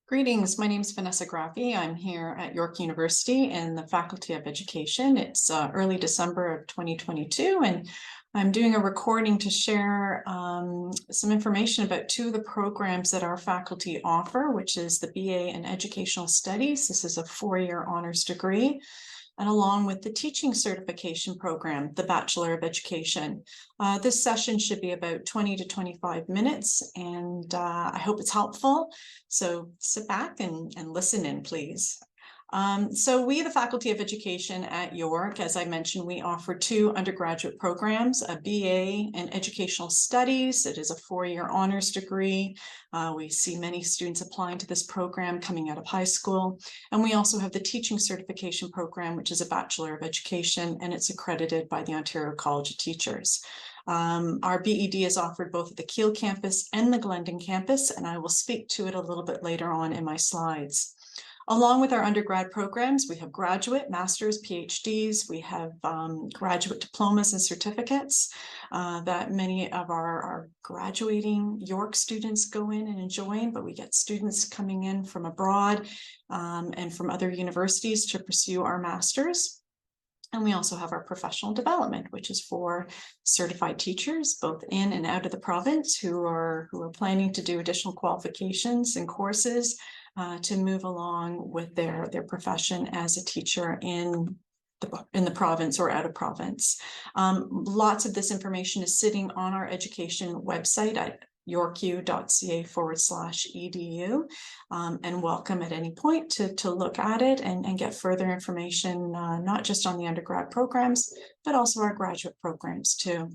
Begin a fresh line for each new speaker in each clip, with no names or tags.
Greetings, my name is Vanessa Graffi. I'm here at York University in the Faculty of Education. It's early December of 2022, and I'm doing a recording to share some information about two of the programs that our faculty offer, which is the BA in Educational Studies. This is a four-year honors degree, and along with the teaching certification program, the Bachelor of Education. This session should be about 20 to 25 minutes, and I hope it's helpful. So sit back and listen in, please. So we, the Faculty of Education at York, as I mentioned, we offer two undergraduate programs, a BA in Educational Studies. It is a four-year honors degree. We see many students applying to this program coming out of high school. And we also have the teaching certification program, which is a Bachelor of Education, and it's accredited by the Ontario College of Teachers. Our BED is offered both at the Kiel campus and the Glendon campus, and I will speak to it a little bit later on in my slides. Along with our undergrad programs, we have graduate, master's, PhDs. We have graduate diplomas and certificates that many of our graduating York students go in and enjoy, but we get students coming in from abroad and from other universities to pursue our masters. And we also have our professional development, which is for certified teachers, both in and out of the province, who are planning to do additional qualifications and courses to move along with their profession as a teacher in the province or out of province. Lots of this information is sitting on our education website at yorku.ca/edu, and welcome at any point to look at it and get further information, not just on the undergrad programs, but also our graduate programs too.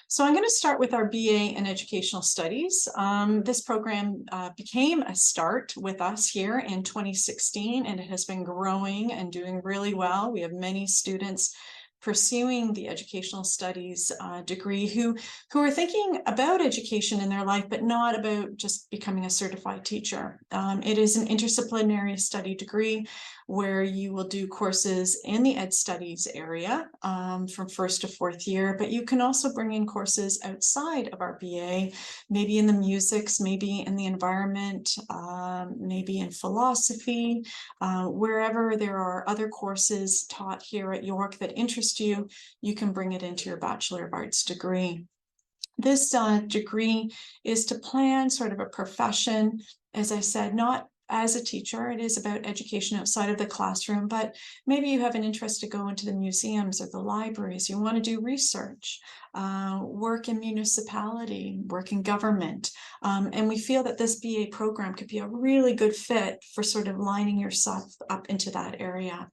So I'm going to start with our BA in Educational Studies. This program became a start with us here in 2016, and it has been growing and doing really well. We have many students pursuing the Educational Studies degree who are thinking about education in their life, but not about just becoming a certified teacher. It is an interdisciplinary study degree where you will do courses in the Ed Studies area from first to fourth year, but you can also bring in courses outside of our BA, maybe in the musics, maybe in the environment, maybe in philosophy, wherever there are other courses taught here at York that interest you, you can bring it into your Bachelor of Arts degree. This degree is to plan sort of a profession, as I said, not as a teacher. It is about education outside of the classroom, but maybe you have an interest to go into the museums or the libraries. You want to do research, work in municipality, work in government. And we feel that this BA program could be a really good fit for sort of lining yourself up into that area.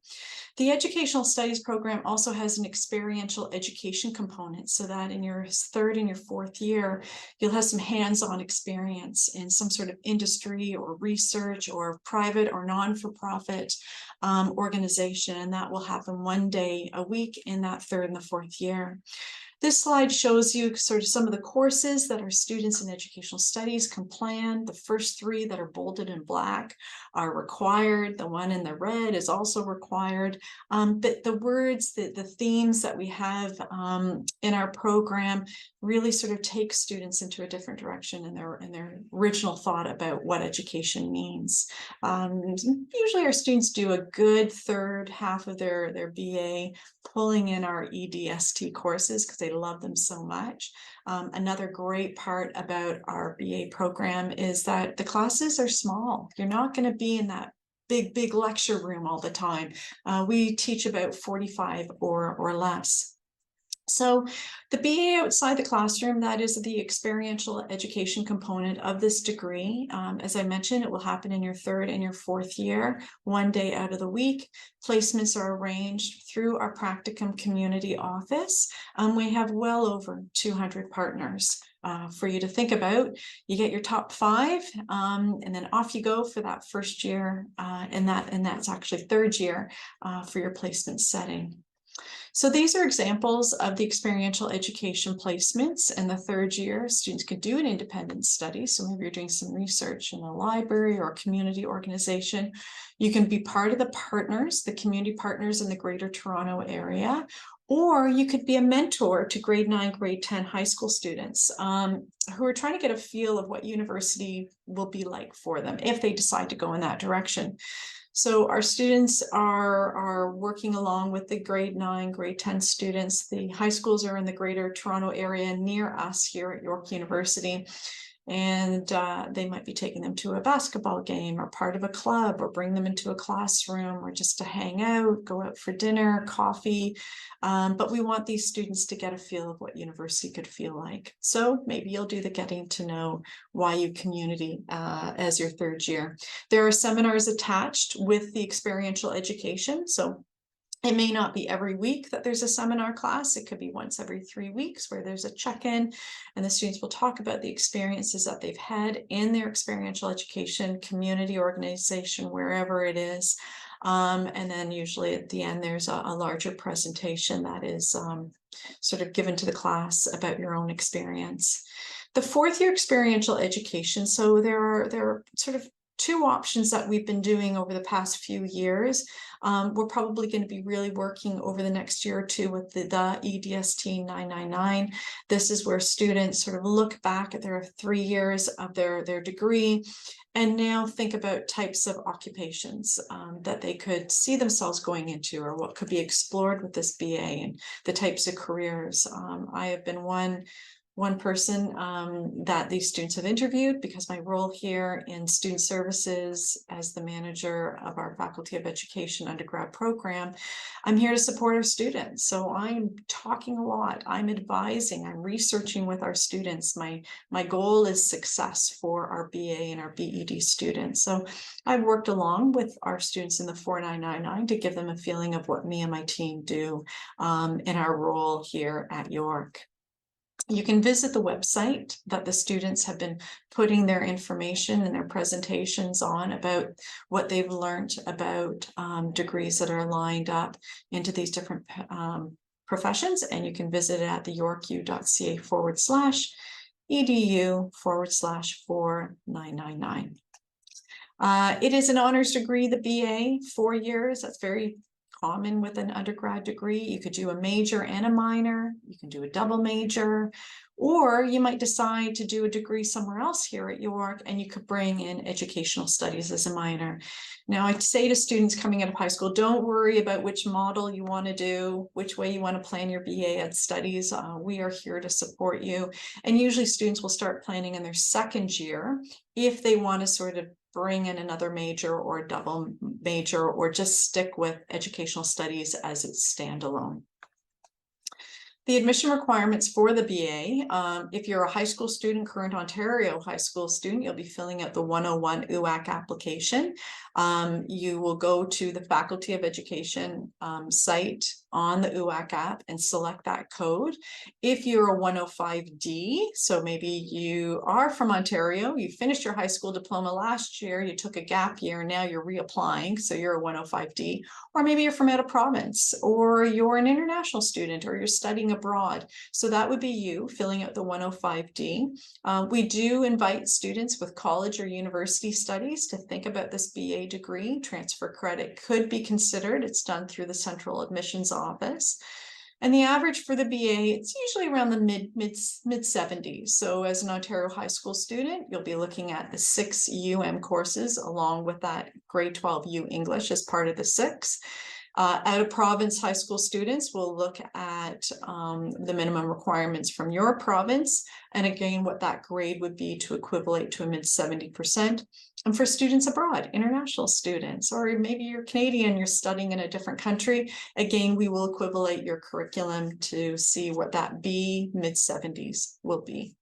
The Educational Studies program also has an experiential education component, so that in your third and your fourth year, you'll have some hands-on experience in some sort of industry or research or private or non-for-profit organization, and that will happen one day a week in that third and the fourth year. This slide shows you sort of some of the courses that our students in Educational Studies can plan. The first three that are bolded in black are required. The one in the red is also required. But the words, the themes that we have in our program really sort of take students into a different direction in their original thought about what education means. Usually our students do a good third half of their BA pulling in our EDST courses because they love them so much. Another great part about our BA program is that the classes are small. You're not going to be in that big lecture room all the time. We teach about 45 or less. So the BA outside the classroom, that is the experiential education component of this degree. As I mentioned, it will happen in your third and your fourth year, one day out of the week. Placements are arranged through our Practicum community office. We have well over 200 partners for you to think about. You get your top 5, and then off you go for that first year, and that's actually third year for your placement setting. So these are examples of the experiential education placements. In the third year, students could do an independent study. So maybe you're doing some research in a library or a community organization. You can be part of the partners, the community partners in the Greater Toronto area, Or you could be a mentor to grade 9, grade 10 high school students who are trying to get a feel of what university will be like for them if they decide to go in that direction. So our students are working along with the grade 9, grade 10 students. The high schools are in the Greater Toronto area near us here at York University. And they might be taking them to a basketball game or part of a club, or bring them into a classroom, or just to hang out, go out for dinner, coffee. But we want these students to get a feel of what university could feel like. So maybe you'll do the getting to know YU community as your third year. There are seminars attached with the experiential education. So it may not be every week that there's a seminar class. It could be once every 3 weeks where there's a check-in, and the students will talk about the experiences that they've had in their experiential education, community organization, wherever it is. And then usually at the end, there's a larger presentation that is sort of given to the class about your own experience. The fourth year experiential education. So there are sort of two options that we've been doing over the past few years. We're probably going to be really working over the next year or two with the EDST 999. This is where students sort of look back at their 3 years of their degree and now think about types of occupations that they could see themselves going into, or what could be explored with this BA, and the types of careers. I have been one person that these students have interviewed, because my role here in student services as the manager of our Faculty of Education undergrad program, I'm here to support our students. So I'm talking a lot, I'm advising, I'm researching with our students. My goal is success for our BA and our BEd students. So I've worked along with our students in the 4999 to give them a feeling of what me and my team do in our role here at York. You can visit the website that the students have been putting their information and their presentations on about what they've learned about degrees that are lined up into these different professions. And you can visit it at the yorku.ca/edu/4999. It is an honors degree, the BA, 4 years. That's very common with an undergrad degree. You could do a major and a minor, you can do a double major, or you might decide to do a degree somewhere else here at York, and you could bring in educational studies as a minor. Now, I say to students coming out of high school, don't worry about which model you want to do, which way you want to plan your BA Ed studies. We are here to support you. And usually students will start planning in their second year if they want to sort of bring in another major or a double major, or just stick with educational studies as it's standalone. The admission requirements for the BA, if you're a high school student, current Ontario high school student, you'll be filling out the 101 OUAC application. You will go to the Faculty of Education site on the OUAC app and select that code. If you're a 105D, so maybe you are from Ontario, you finished your high school diploma last year, you took a gap year, and now you're reapplying, so you're a 105D, or maybe you're from out of province, or you're an international student, or you're studying abroad. So that would be you filling out the 105D. We do invite students with college or university studies to think about this BA degree. Transfer credit could be considered. It's done through the Central Admissions Office. And the average for the BA, it's usually around the mid 70s. So as an Ontario high school student, you'll be looking at the 6 courses along with that grade 12 U English as part of the 6. Out of province high school students will look at the minimum requirements from your province, and again what that grade would be to equivalent to a mid 70%. And for students abroad, international students, or maybe you're Canadian, you're studying in a different country, again we will equivalent your curriculum to see what that B mid 70s will be.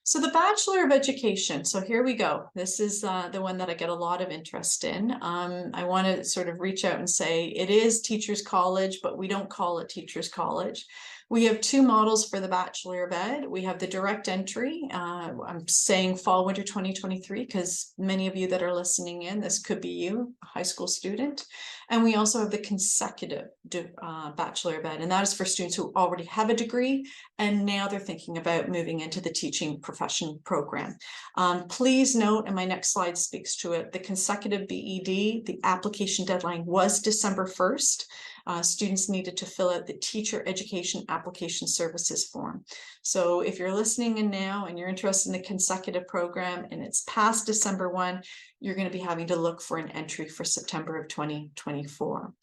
So the Bachelor of Education, so here we go. This is the one that I get a lot of interest in. I want to sort of reach out and say it is Teachers College, but we don't call it Teachers College. We have 2 models for the Bachelor of Ed. We have the direct entry. I'm saying fall, winter 2023, because many of you that are listening in, this could be you, a high school student. And we also have the consecutive Bachelor of Ed, and that is for students who already have a degree, and now they're thinking about moving into the teaching profession program. Please note, and my next slide speaks to it, the consecutive BEd, the application deadline was December 1st. students needed to fill out the Teacher Education Application Services form. So if you're listening in now and you're interested in the consecutive program and it's past December 1, you're going to be having to look for an entry for September of 2024.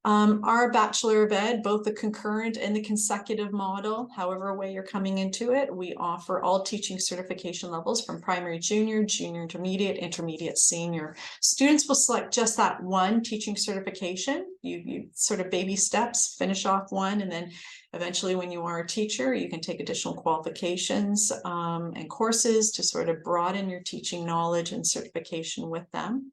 Our Bachelor of Ed, both the concurrent and the consecutive model, however way you're coming into it, we offer all teaching certification levels from primary, junior, junior intermediate, intermediate, senior. Students will select just that one teaching certification. You sort of baby steps, finish off one, and then eventually when you are a teacher, you can take additional qualifications and courses to sort of broaden your teaching knowledge and certification with them.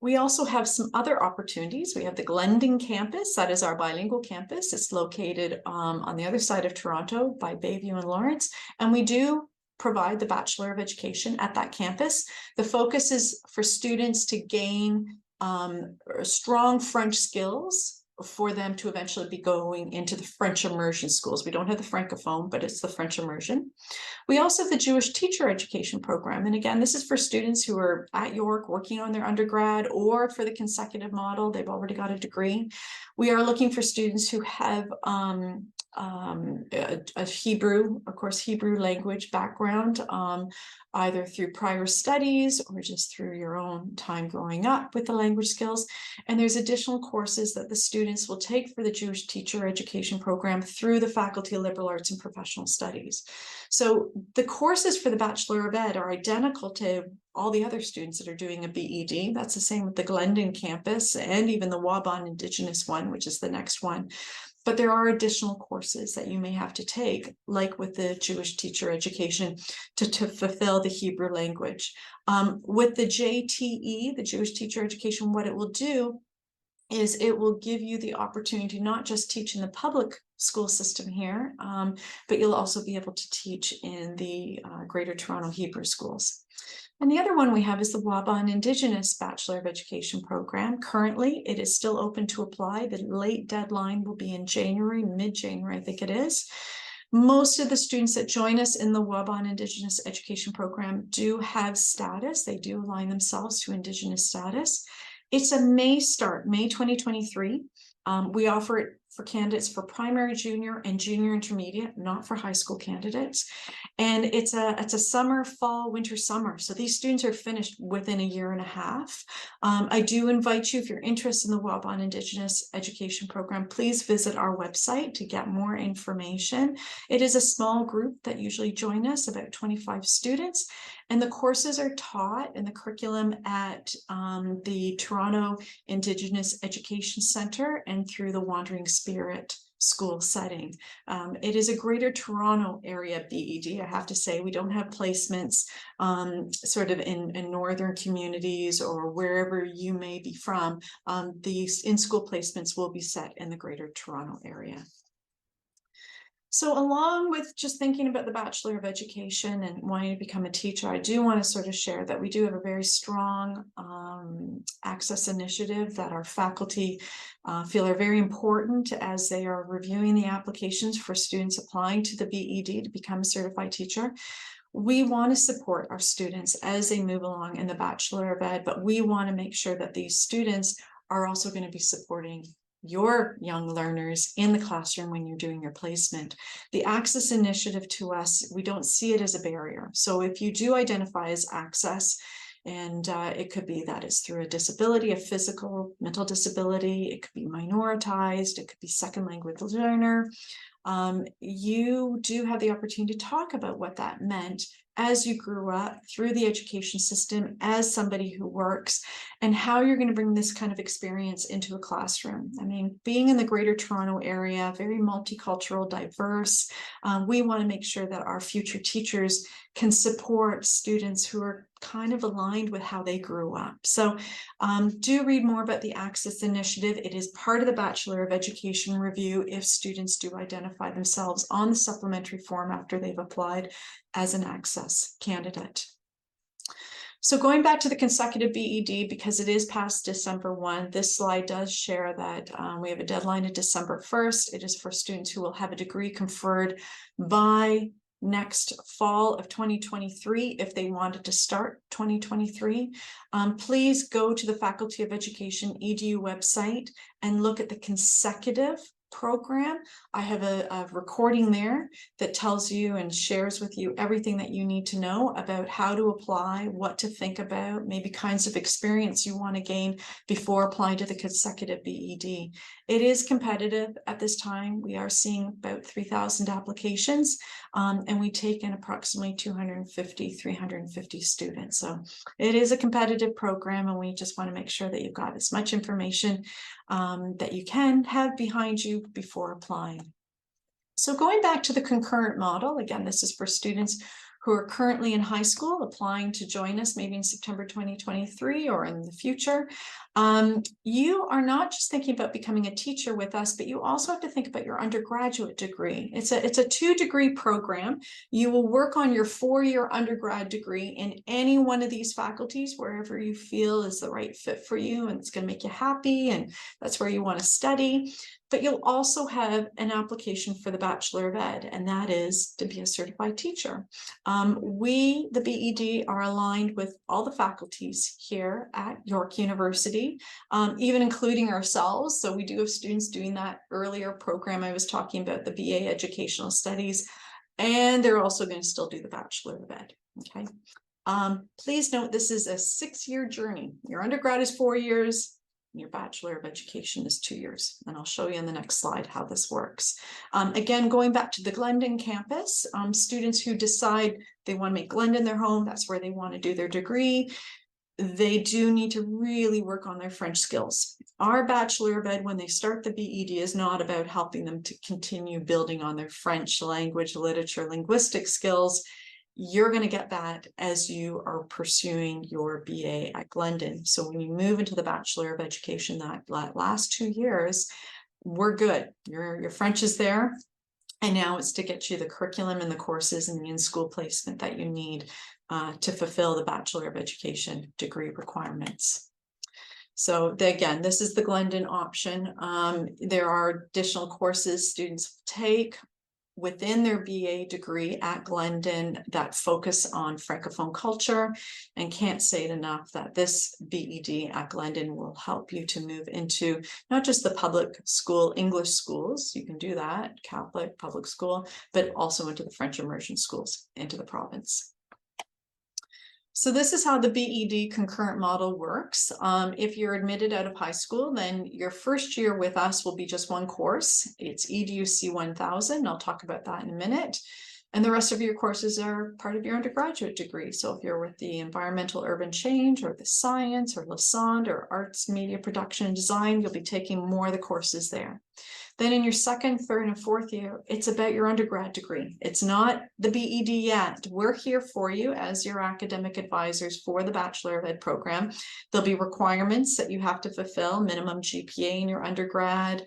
We also have some other opportunities. We have the Glendon campus. That is our bilingual campus. It's located on the other side of Toronto by Bayview and Lawrence. And we do provide the Bachelor of Education at that campus. The focus is for students to gain strong French skills for them to eventually be going into the French immersion schools. We don't have the Francophone, but it's the French immersion. We also have the Jewish Teacher Education Program. And again, this is for students who are at York working on their undergrad, or for the consecutive model, they've already got a degree. We are looking for students who have a Hebrew, of course, Hebrew language background, either through prior studies or just through your own time growing up with the language skills. And there's additional courses that the students will take for the Jewish Teacher Education Program through the Faculty of Liberal Arts and Professional Studies. So the courses for the Bachelor of Ed are identical to all the other students that are doing a BED. That's the same with the Glendon campus and even the Waban Indigenous one, which is the next one. But there are additional courses that you may have to take, like with the Jewish Teacher Education, to fulfill the Hebrew language. With the JTE, the Jewish Teacher Education, what it will do is it will give you the opportunity to not just teach in the public school system here, but you'll also be able to teach in the Greater Toronto Hebrew schools. And the other one we have is the Waban Indigenous Bachelor of Education Program. Currently, it is still open to apply. The late deadline will be in January, mid-January, I think it is. Most of the students that join us in the Waban Indigenous Education Program do have status. They do align themselves to Indigenous status. It's a May start, May 2023. We offer it for candidates for primary, junior, and junior intermediate, not for high school candidates. And it's a summer, fall, winter, summer. So these students are finished within a year and a half. I do invite you, if you're interested in the Waban Indigenous Education Program, please visit our website to get more information. It is a small group that usually join us, about 25 students. And the courses are taught in the curriculum at the Toronto Indigenous Education Centre and through the Wandering Spirit school setting. It is a Greater Toronto area BED, I have to say. We don't have placements sort of in northern communities or wherever you may be from. These in-school placements will be set in the Greater Toronto area. So along with just thinking about the Bachelor of Education and wanting to become a teacher, I do want to sort of share that we do have a very strong access initiative that our faculty feel are very important as they are reviewing the applications for students applying to the BED to become a certified teacher. We want to support our students as they move along in the Bachelor of Ed, but we want to make sure that these students are also going to be supporting your young learners in the classroom when you're doing your placement. The access initiative to us, we don't see it as a barrier. So if you do identify as access, and it could be that it's through a disability, a physical, mental disability, it could be minoritized, it could be second language learner, you do have the opportunity to talk about what that meant as you grew up through the education system as somebody who works, and how you're going to bring this kind of experience into a classroom. I mean, being in the Greater Toronto area, very multicultural, diverse, we want to make sure that our future teachers can support students who are kind of aligned with how they grew up. So do read more about the Access Initiative. It is part of the Bachelor of Education review if students do identify themselves on the supplementary form after they've applied as an access candidate. So going back to the consecutive BED, because it is past December 1, this slide does share that we have a deadline of December 1st. It is for students who will have a degree conferred by next fall of 2023 if they wanted to start 2023. Please go to the Faculty of Education EDU website and look at the consecutive program. I have a recording there that tells you and shares with you everything that you need to know about how to apply, what to think about, maybe kinds of experience you want to gain before applying to the consecutive BED. It is competitive at this time. We are seeing about 3,000 applications, and we take in approximately 250, 350 students. So it is a competitive program, and we just want to make sure that you've got as much information that you can have behind you before applying. So going back to the concurrent model, again, this is for students who are currently in high school applying to join us maybe in September 2023 or in the future. You are not just thinking about becoming a teacher with us, but you also have to think about your undergraduate degree. It's a 2-degree program. You will work on your 4-year undergrad degree in any one of these faculties, wherever you feel is the right fit for you and it's going to make you happy and that's where you want to study. But you'll also have an application for the Bachelor of Ed, and that is to be a certified teacher. We, the BED, are aligned with all the faculties here at York University, even including ourselves. So we do have students doing that earlier program I was talking about, the BA Educational Studies, and they're also going to still do the Bachelor of Ed. Okay. Please note this is a 6-year journey. Your undergrad is 4 years. Your Bachelor of Education is 2 years, and I'll show you in the next slide how this works. Again, going back to the Glendon campus, students who decide they want to make Glendon their home, that's where they want to do their degree, they do need to really work on their French skills. Our Bachelor of Ed, when they start the BED, is not about helping them to continue building on their French language, literature, linguistic skills. You're going to get that as you are pursuing your BA at Glendon. So when you move into the Bachelor of Education, that last 2 years, we're good. Your French is there. And now it's to get you the curriculum and the courses and the in-school placement that you need to fulfill the Bachelor of Education degree requirements. So again, this is the Glendon option. There are additional courses students take within their BA degree at Glendon that focus on Francophone culture, and can't say it enough that this BED at Glendon will help you to move into not just the public school English schools, you can do that, Catholic public school, but also into the French immersion schools into the province. So this is how the BED concurrent model works. If you're admitted out of high school, then your first year with us will be just one course. It's EDU C1000. I'll talk about that in a minute. And the rest of your courses are part of your undergraduate degree. So if you're with the environmental urban change or the science or Lassonde or arts, media production and design, you'll be taking more of the courses there. Then in your second, third, and fourth year, it's about your undergrad degree. It's not the BED yet. We're here for you as your academic advisors for the Bachelor of Ed program. There'll be requirements that you have to fulfill, minimum GPA in your undergrad,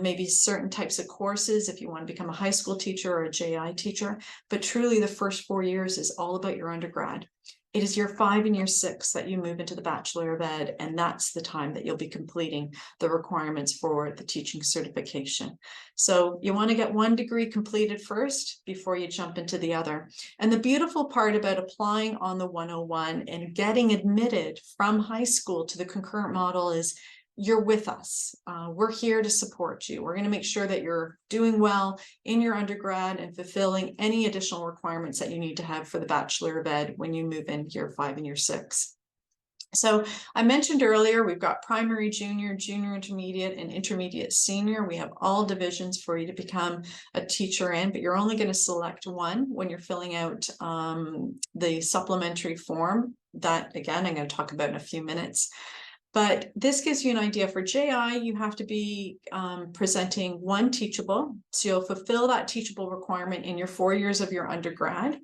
maybe certain types of courses if you want to become a high school teacher or a JI teacher. But truly the first 4 years is all about your undergrad. It is year 5 and year 6 that you move into the Bachelor of Ed, and that's the time that you'll be completing the requirements for the teaching certification. So you want to get one degree completed first before you jump into the other. And the beautiful part about applying on the 101 and getting admitted from high school to the concurrent model is you're with us. We're here to support you. We're going to make sure that you're doing well in your undergrad and fulfilling any additional requirements that you need to have for the Bachelor of Ed when you move in year 5 and year 6. So I mentioned earlier, we've got primary, junior, junior intermediate, and intermediate senior. We have all divisions for you to become a teacher in, but you're only going to select one when you're filling out the supplementary form. That, again, I'm going to talk about in a few minutes. But this gives you an idea. For JI, you have to be presenting one teachable. So you'll fulfill that teachable requirement in your 4 years of your undergrad.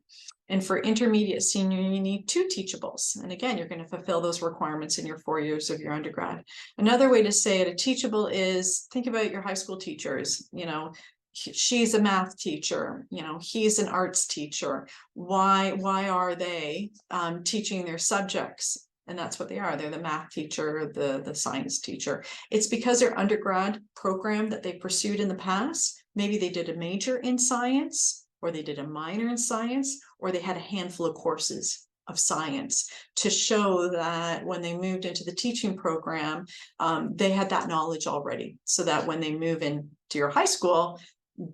And for intermediate senior, you need 2 teachables. And again, you're going to fulfill those requirements in your 4 years of your undergrad. Another way to say it, a teachable is, think about your high school teachers, you know, she's a math teacher, you know, he's an arts teacher. Why are they teaching their subjects? And that's what they are. They're the math teacher, the science teacher. It's because their undergrad program that they pursued in the past, maybe they did a major in science or they did a minor in science, or they had a handful of courses of science, to show that when they moved into the teaching program, they had that knowledge already, so that when they move into your high school,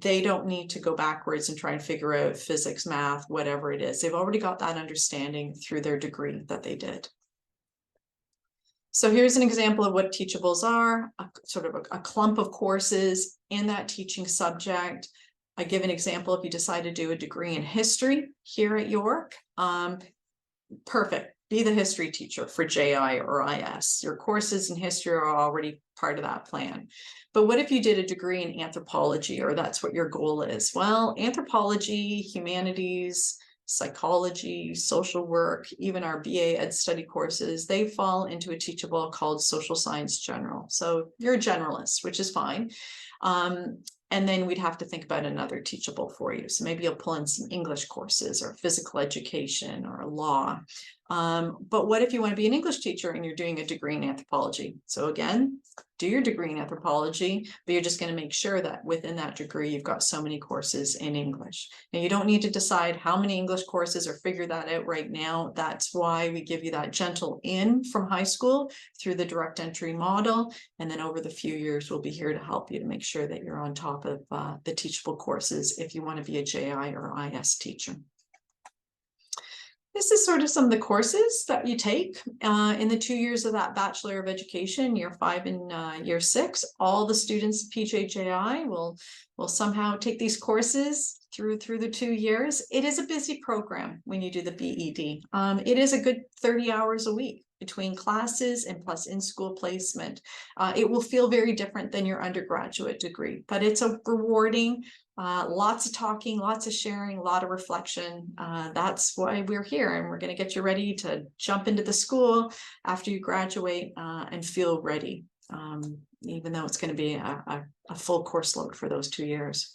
they don't need to go backwards and try and figure out physics, math, whatever it is. They've already got that understanding through their degree that they did. So here's an example of what teachables are, sort of a clump of courses in that teaching subject. I give an example: if you decide to do a degree in history here at York, perfect. Be the history teacher for JI or IS. Your courses in history are already part of that plan. But what if you did a degree in anthropology, or that's what your goal is? Well, anthropology, humanities, psychology, social work, even our BA Ed study courses, they fall into a teachable called social science general. So you're a generalist, which is fine. And then we'd have to think about another teachable for you. So maybe you'll pull in some English courses or physical education or law. But what if you want to be an English teacher and you're doing a degree in anthropology? So again, do your degree in anthropology, but you're just going to make sure that within that degree, you've got so many courses in English. Now, you don't need to decide how many English courses or figure that out right now. That's why we give you that gentle in from high school through the direct entry model. And then over the few years, we'll be here to help you to make sure that you're on top of the teachable courses if you want to be a JI or IS teacher. This is sort of some of the courses that you take in the 2 years of that Bachelor of Education, year 5 and year 6. All the students PJJI will somehow take these courses through the 2 years. It is a busy program when you do the BED. It is a good 30 hours a week between classes and plus in-school placement. It will feel very different than your undergraduate degree, but it's a rewarding, lots of talking, lots of sharing, a lot of reflection. That's why we're here, and we're going to get you ready to jump into the school after you graduate and feel ready, even though it's going to be a full course load for those 2 years.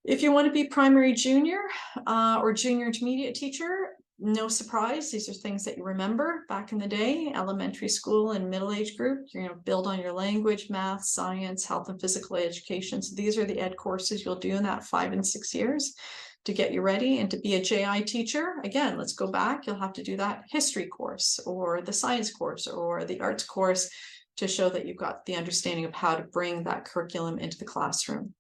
If you want to be primary junior or junior intermediate teacher, no surprise, these are things that you remember back in the day, elementary school and middle age group. You're going to build on your language, math, science, health and physical education. So these are the ed courses you'll do in that 5 and 6 years to get you ready. And to be a JI teacher, again, let's go back. You'll have to do that history course or the science course or the arts course to show that you've got the understanding of how to bring that curriculum into the classroom.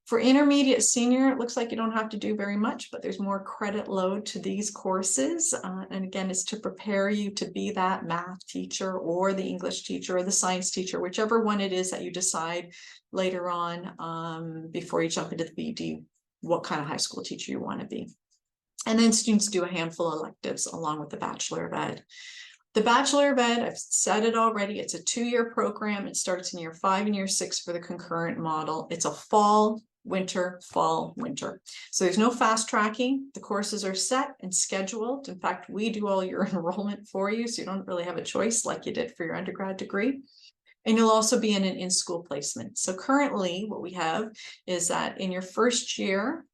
For intermediate senior, it looks like you don't have to do very much, but there's more credit load to these courses. And again, it's to prepare you to be that math teacher or the English teacher or the science teacher, whichever one it is that you decide later on before you jump into the BD, what kind of high school teacher you want to be. And then students do a handful of electives along with the Bachelor of Ed. The Bachelor of Ed, I've said it already, it's a 2-year program. It starts in year 5 and year 6 for the concurrent model. It's a fall, winter, fall, winter. So there's no fast tracking. The courses are set and scheduled. In fact, we do all your enrollment for you, so you don't really have a choice like you did for your undergrad degree. And you'll also be in an in-school placement. So currently what we have is that in your first year,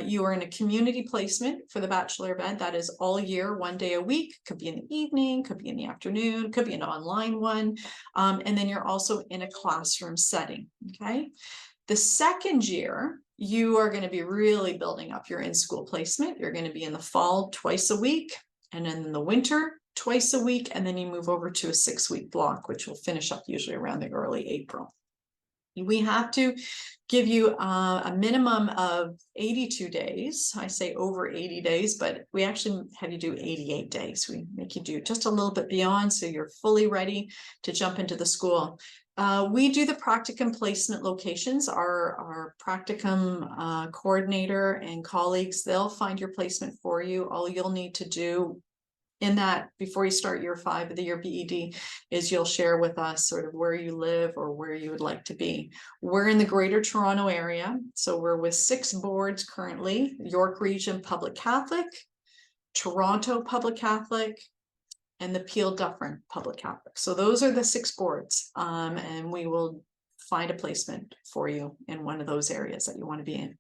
you are in a community placement for the Bachelor of Ed. That is all year, 1 day a week, could be in the evening, could be in the afternoon, could be an online one. And then you're also in a classroom setting, okay? The second year, you are going to be really building up your in-school placement. You're going to be in the fall twice a week, and then in the winter twice a week, and then you move over to a 6-week block, which will finish up usually around the early April. We have to give you a minimum of 82 days. I say over 80 days, but we actually have you do 88 days. We make you do just a little bit beyond, so you're fully ready to jump into the school. We do the practicum placement locations. Our practicum coordinator and colleagues, they'll find your placement for you. All you'll need to do in that before you start year 5 of the year BED is you'll share with us sort of where you live or where you would like to be. We're in the Greater Toronto area, so we're with 6 boards currently: York Region Public Catholic, Toronto Public Catholic, and the Peel Dufferin Public Catholic. So those are the 6 boards, and we will find a placement for you in one of those areas that you want to be in.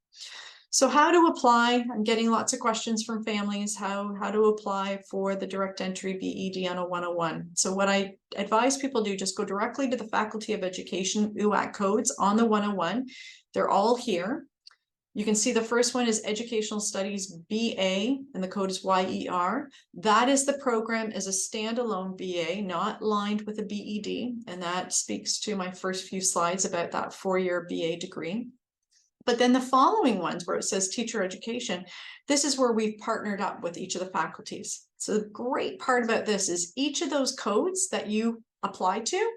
So how to apply? I'm getting lots of questions from families, how to apply for the direct entry BED on a 101. So what I advise people do, just go directly to the Faculty of Education OUAC codes on the 101. They're all here. You can see the first one is Educational Studies BA, and the code is YER. That is the program as a standalone BA, not lined with a BED, and that speaks to my first few slides about that 4-year BA degree. But then the following ones where it says Teacher Education, this is where we've partnered up with each of the faculties. So the great part about this is each of those codes that you apply to,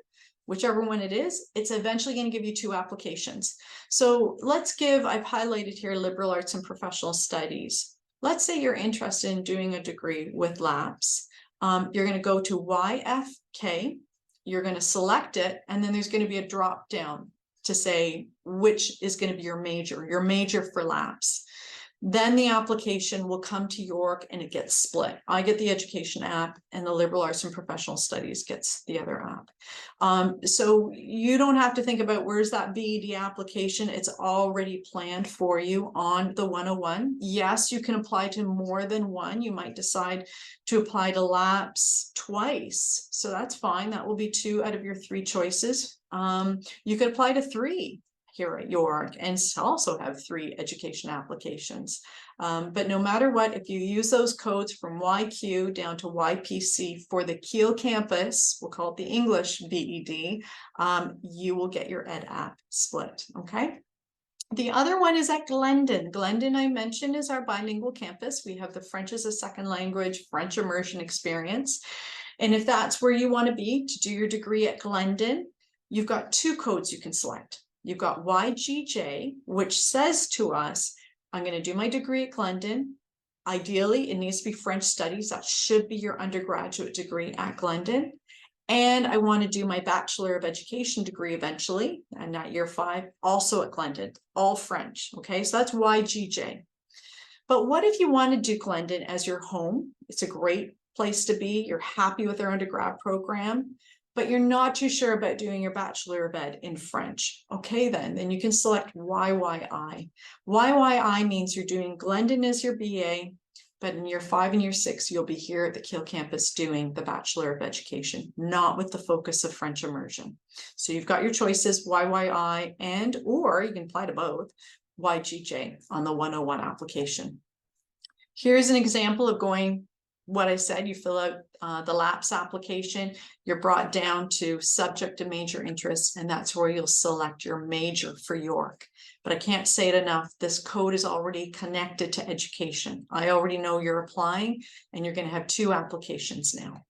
whichever one it is, it's eventually going to give you 2 applications. So let's give, I've highlighted here liberal arts and professional studies. Let's say you're interested in doing a degree with LAPS. You're going to go to YFK, you're going to select it, and then there's going to be a drop down to say which is going to be your major for LAPS. Then the application will come to York and it gets split. I get the education app and the liberal arts and professional studies gets the other app. So you don't have to think about where's that BED application. It's already planned for you on the 101. Yes, you can apply to more than one. You might decide to apply to LAPS twice. So that's fine. That will be 2 out of your 3 choices. You could apply to 3 here at York and also have 3 education applications. But no matter what, if you use those codes from YQ down to YPC for the Kiel campus, we'll call it the English BED, you will get your Ed app split, okay? The other one is at Glendon. Glendon, I mentioned, is our bilingual campus. We have the French as a second language, French immersion experience. And if that's where you want to be to do your degree at Glendon, you've got 2 codes you can select. You've got YGJ, which says to us, I'm going to do my degree at Glendon. Ideally, it needs to be French studies. That should be your undergraduate degree at Glendon. And I want to do my Bachelor of Education degree eventually, and at year 5, also at Glendon, all French. Okay, so that's YGJ. But what if you want to do Glendon as your home? It's a great place to be. You're happy with their undergrad program, but you're not too sure about doing your Bachelor of Ed in French. Okay, then you can select YYI. YYI means you're doing Glendon as your BA, but in year 5 and year 6, you'll be here at the Kiel campus doing the Bachelor of Education, not with the focus of French immersion. So you've got your choices, YYI and, or you can apply to both, YGJ on the 101 application. Here's an example of going what I said. You fill out the LAPS application, you're brought down to subject and major interests, and that's where you'll select your major for York. But I can't say it enough, this code is already connected to education. I already know you're applying, and you're going to have 2 applications now.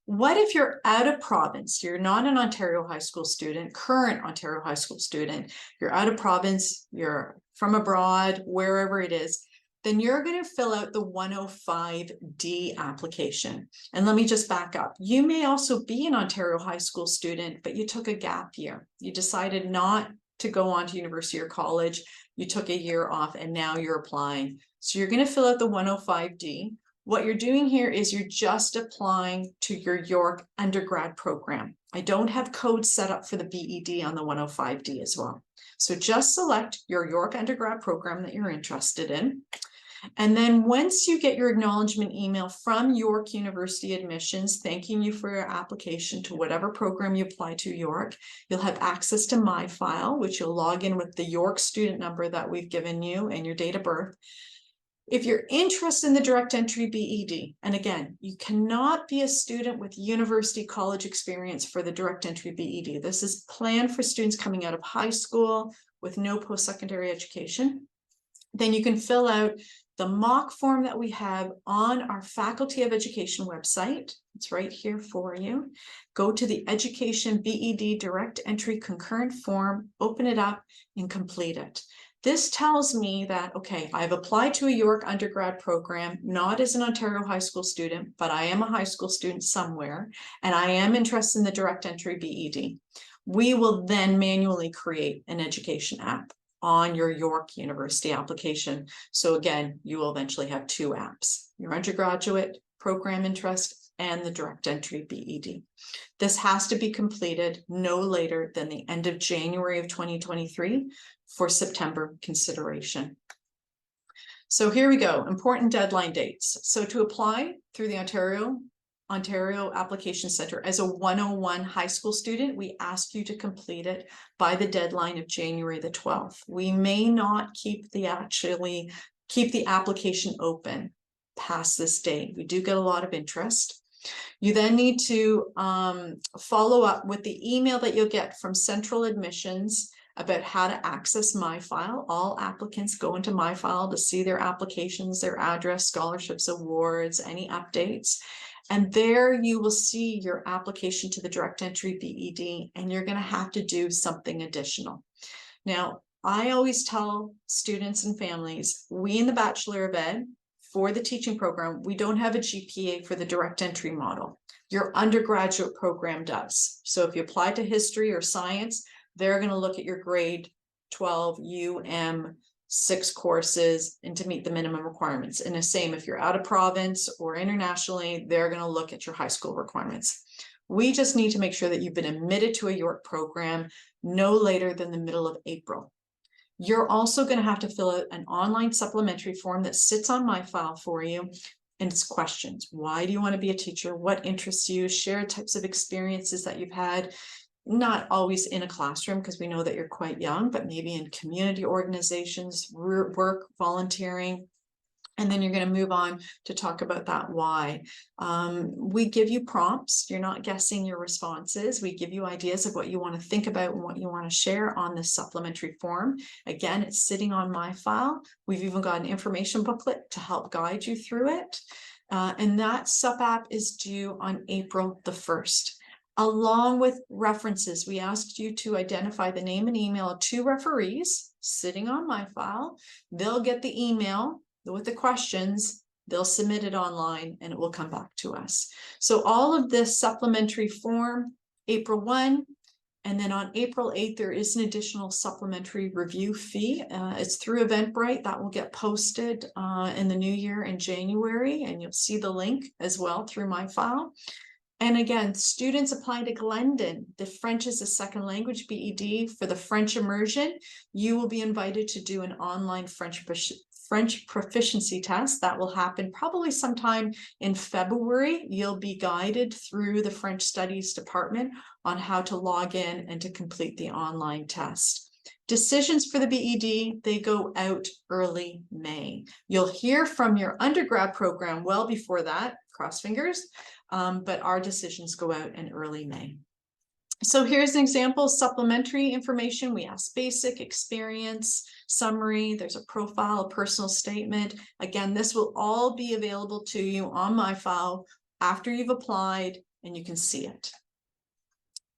What if you're out of province? You're not an Ontario high school student, current Ontario high school student, you're out of province, you're from abroad, wherever it is, then you're going to fill out the 105D application. And let me just back up. You may also be an Ontario high school student, but you took a gap year. You decided not to go on to university or college. You took a year off and now you're applying. So you're going to fill out the 105D. What you're doing here is you're just applying to your York undergrad program. I don't have codes set up for the BED on the 105D as well. So just select your York undergrad program that you're interested in. And then once you get your acknowledgement email from York University Admissions, thanking you for your application to whatever program you apply to York, you'll have access to My File, which you'll log in with the York student number that we've given you and your date of birth. If you're interested in the direct entry BED, and again, you cannot be a student with university college experience for the direct entry BED. This is planned for students coming out of high school with no post-secondary education. Then you can fill out the mock form that we have on our Faculty of Education website. It's right here for you. Go to the Education BED Direct Entry Concurrent form, open it up and complete it. This tells me that, okay, I've applied to a York undergrad program, not as an Ontario high school student, but I am a high school student somewhere, and I am interested in the direct entry BED. We will then manually create an education app on your York University application. So again, you will eventually have 2 apps, your undergraduate program interest and the direct entry BED. This has to be completed no later than the end of January of 2023 for September consideration. So here we go, important deadline dates. So to apply through the Ontario Ontario Application Center. As a 101 high school student, we ask you to complete it by the deadline of January the 12th. We may not keep the application open past this date. We do get a lot of interest. You then need to follow up with the email that you'll get from Central Admissions about how to access MyFile. All applicants go into MyFile to see their applications, their address, scholarships, awards, any updates. And there you will see your application to the direct entry BED, and you're going to have to do something additional. Now, I always tell students and families, we in the Bachelor of Ed, for the teaching program, we don't have a GPA for the direct entry model. Your undergraduate program does. So if you apply to history or science, they're going to look at your grade 12 UM 6 courses and to meet the minimum requirements. And the same, if you're out of province or internationally, they're going to look at your high school requirements. We just need to make sure that you've been admitted to a York program no later than the middle of April. You're also going to have to fill out an online supplementary form that sits on MyFile for you. And it's questions. Why do you want to be a teacher? What interests you? Share types of experiences that you've had, not always in a classroom because we know that you're quite young, but maybe in community organizations, work, volunteering. And then you're going to move on to talk about that why. We give you prompts. You're not guessing your responses. We give you ideas of what you want to think about and what you want to share on this supplementary form. Again, it's sitting on MyFile. We've even got an information booklet to help guide you through it. And that sub-app is due on April the 1st. Along with references, we asked you to identify the name and email of 2 referees sitting on MyFile. They'll get the email with the questions, they'll submit it online and it will come back to us. So all of this supplementary form, April 1, and then on April 8th, there is an additional supplementary review fee. It's through Eventbrite that will get posted in the new year in January, and you'll see the link as well through MyFile. And again, students applying to Glendon, the French as a second language BED for the French immersion, you will be invited to do an online French proficiency test that will happen probably sometime in February. You'll be guided through the French Studies Department on how to log in and to complete the online test. Decisions for the BED, they go out early May. You'll hear from your undergrad program well before that, cross fingers, but our decisions go out in early May. So here's an example, supplementary information. We ask basic, experience, summary. There's a profile, a personal statement. Again, this will all be available to you on MyFile after you've applied, and you can see it.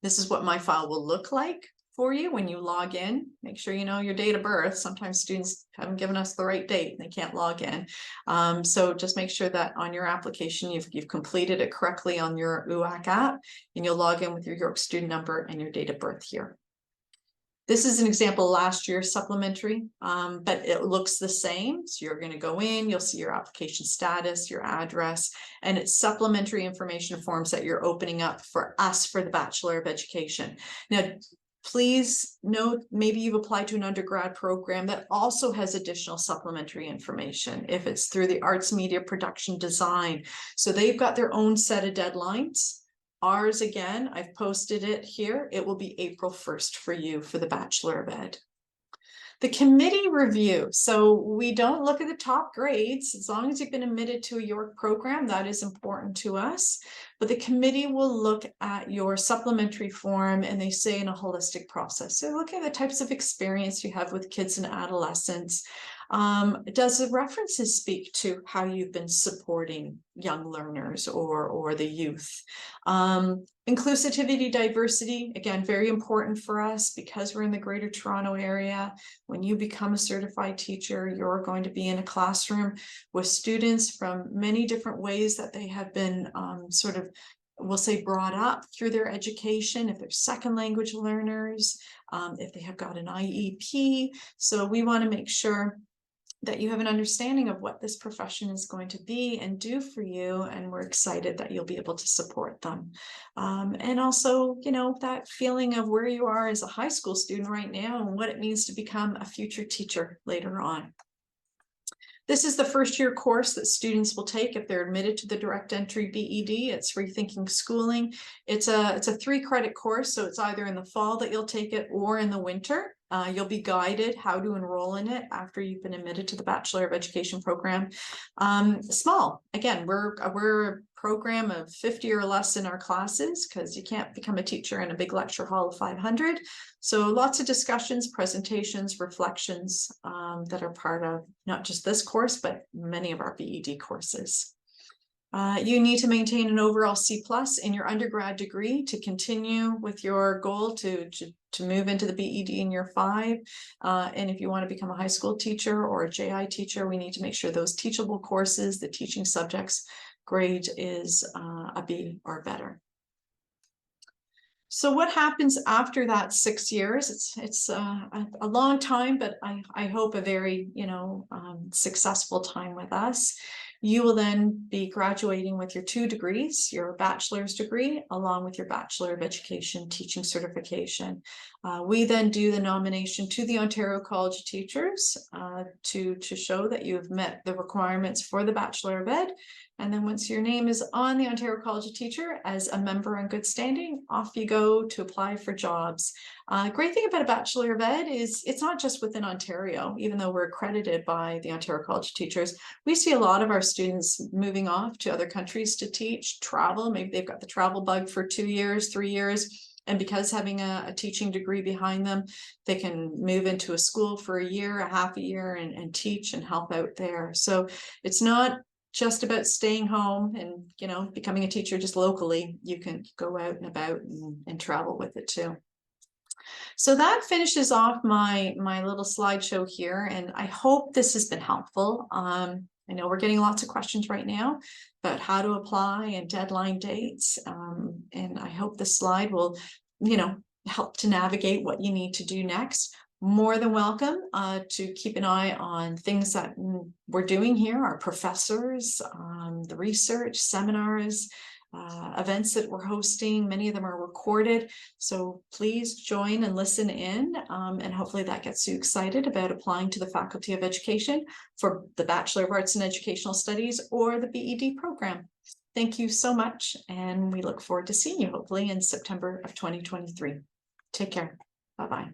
This is what MyFile will look like for you when you log in. Make sure you know your date of birth. Sometimes students haven't given us the right date and they can't log in. So just make sure that on your application, you've completed it correctly on your OUAC app, and you'll log in with your York student number and your date of birth here. This is an example last year's supplementary, but it looks the same. So you're going to go in, you'll see your application status, your address, and it's supplementary information forms that you're opening up for us for the Bachelor of Education. Now, please note, maybe you've applied to an undergrad program that also has additional supplementary information if it's through the arts, media, production, design. So they've got their own set of deadlines. Ours, again, I've posted it here. It will be April 1st for you for the Bachelor of Ed. The committee review. So we don't look at the top grades. As long as you've been admitted to a York program, that is important to us. But the committee will look at your supplementary form, and they say in a holistic process. So look at the types of experience you have with kids and adolescents. Does the references speak to how you've been supporting young learners or the youth? Inclusivity, diversity, again, very important for us because we're in the Greater Toronto area. When you become a certified teacher, you're going to be in a classroom with students from many different ways that they have been sort of, we'll say, brought up through their education, if they're second language learners, if they have got an IEP. So we want to make sure that you have an understanding of what this profession is going to be and do for you, and we're excited that you'll be able to support them. And also, you know, that feeling of where you are as a high school student right now and what it means to become a future teacher later on. This is the first year course that students will take if they're admitted to the direct entry BED. It's Rethinking Schooling. It's a 3-credit course, so it's either in the fall that you'll take it or in the winter. You'll be guided how to enroll in it after you've been admitted to the Bachelor of Education program. Small, again, we're a program of 50 or less in our classes, because you can't become a teacher in a big lecture hall of 500. So lots of discussions, presentations, reflections that are part of not just this course, but many of our BED courses. You need to maintain an overall C+ in your undergrad degree to continue with your goal to move into the BED in year 5. And if you want to become a high school teacher or a JI teacher, we need to make sure those teachable courses, the teaching subjects grade is a B or better. So what happens after that 6 years? It's a long time, but I hope a very, successful time with us. You will then be graduating with your 2 degrees, your bachelor's degree, along with your Bachelor of Education teaching certification. We then do the nomination to the Ontario College of Teachers to show that you've met the requirements for the Bachelor of Ed. And then once your name is on the Ontario College of Teacher as a member in good standing, off you go to apply for jobs. Great thing about a Bachelor of Ed is it's not just within Ontario, even though we're accredited by the Ontario College of Teachers. We see a lot of our students moving off to other countries to teach, travel. Maybe they've got the travel bug for 2 years, 3 years. And because having a teaching degree behind them, they can move into a school for a year, a half a year, and teach and help out there. So it's not just about staying home and becoming a teacher just locally. You can go out and about and travel with it too. So that finishes off my little slideshow here, and I hope this has been helpful. I know we're getting lots of questions right now about how to apply and deadline dates, and I hope this slide will help to navigate what you need to do next. More than welcome to keep an eye on things that we're doing here, our professors, the research, seminars, events that we're hosting. Many of them are recorded, so please join and listen in, and hopefully that gets you excited about applying to the Faculty of Education for the Bachelor of Arts in Educational Studies or the BED program. Thank you so much, and we look forward to seeing you hopefully in September of 2023. Take care. Bye-bye.